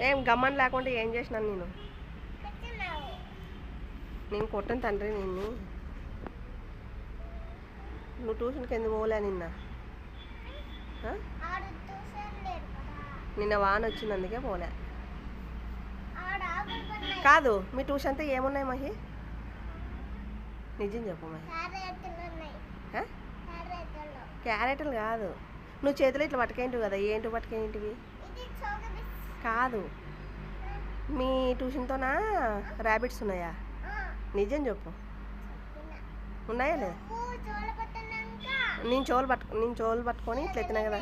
ఏం గమ్మని లేకుండా ఏం చేసినాను నేను కొట్టను తండ్రి నువ్వు ట్యూషన్కి ఎందుకు పోలే నిన్న వాన వచ్చింది అందుకే పోలే. కాదు మీ ట్యూషన్ అంతా ఏమున్నాయి మహి? నిజం చెప్పు మహి. క్యారెట్లు కాదు, నువ్వు చేతులు ఇట్లా పట్టుకేంటివి కదా, ఏంటి పట్టుకేంటివి కాదు. మీ ట్యూషన్తోనా ర్యాబిట్స్ ఉన్నాయా? నిజం చెప్పు, ఉన్నాయా లేదా? నేను చెవులు పట్టుకొని ఇట్లా ఎత్తినా కదా,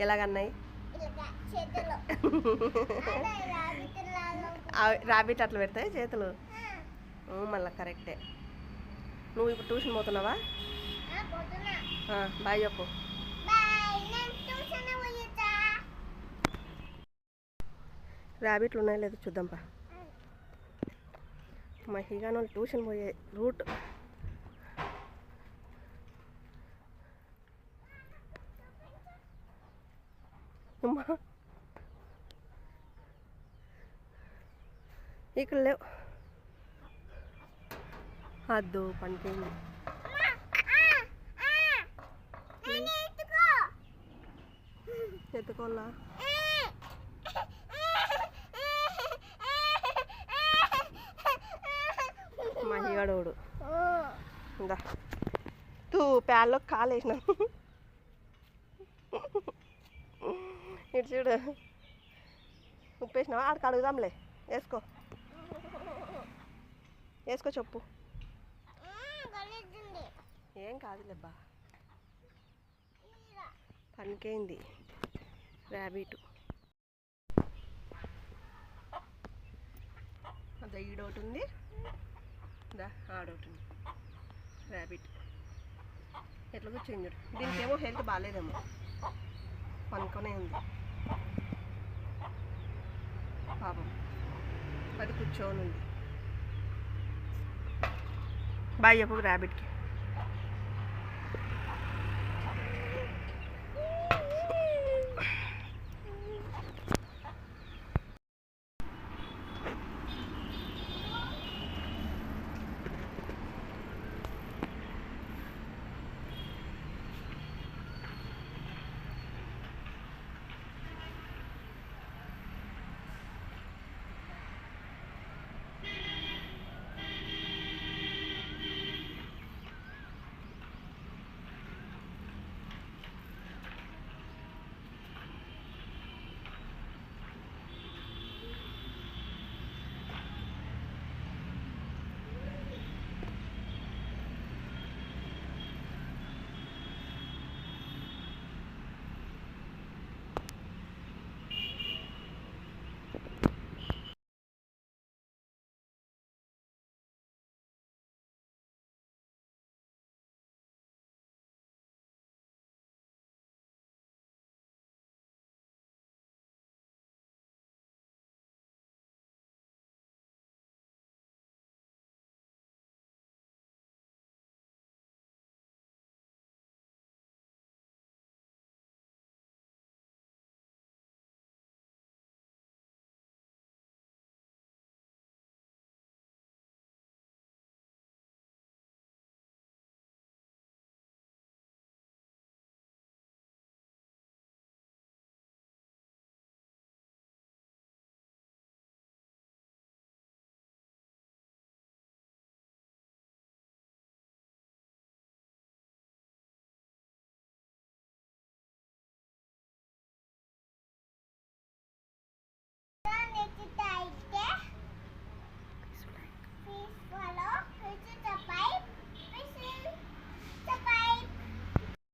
ఎలాగన్నాయి? ర్యాబిట్ అట్లా పెడతాయి చేతులు. మళ్ళీ కరెక్టే. నువ్వు ఇప్పుడు ట్యూషన్ పోతున్నావా? బాయ్ చెప్పు. ర్యాబిట్లు ఉన్నాయో లేదో చూద్దాంపా. మహిగాను ట్యూషన్ పోయే రూట్ ఇక్కడ లేవు. అద్దు పనికింది. ఎత్తుకోవాలా? మహిగాడోడు ఇందా తూ ప్యాల్లో కాలు వేసిన. ఇటు చూడు, ఉప్పు వేసినావా? ఆడికి అడుగుదాంలే. వేసుకో చెప్పు. ఏం కాదులేబ్బా, పనికైంది ర్యాబిట్. అదే ఈడొకటి ఉంది, ఆడొకటి ఉంది. ర్యాబిట్ ఎట్లా కూర్చొని చూడు. దీనికి ఏమో హెల్త్ బాగాలేదేమో, పనుకొనే ఉంది పాపం. అది కూర్చొని ఉంది. బాయ్ చెప్పు ర్యాబిట్కి.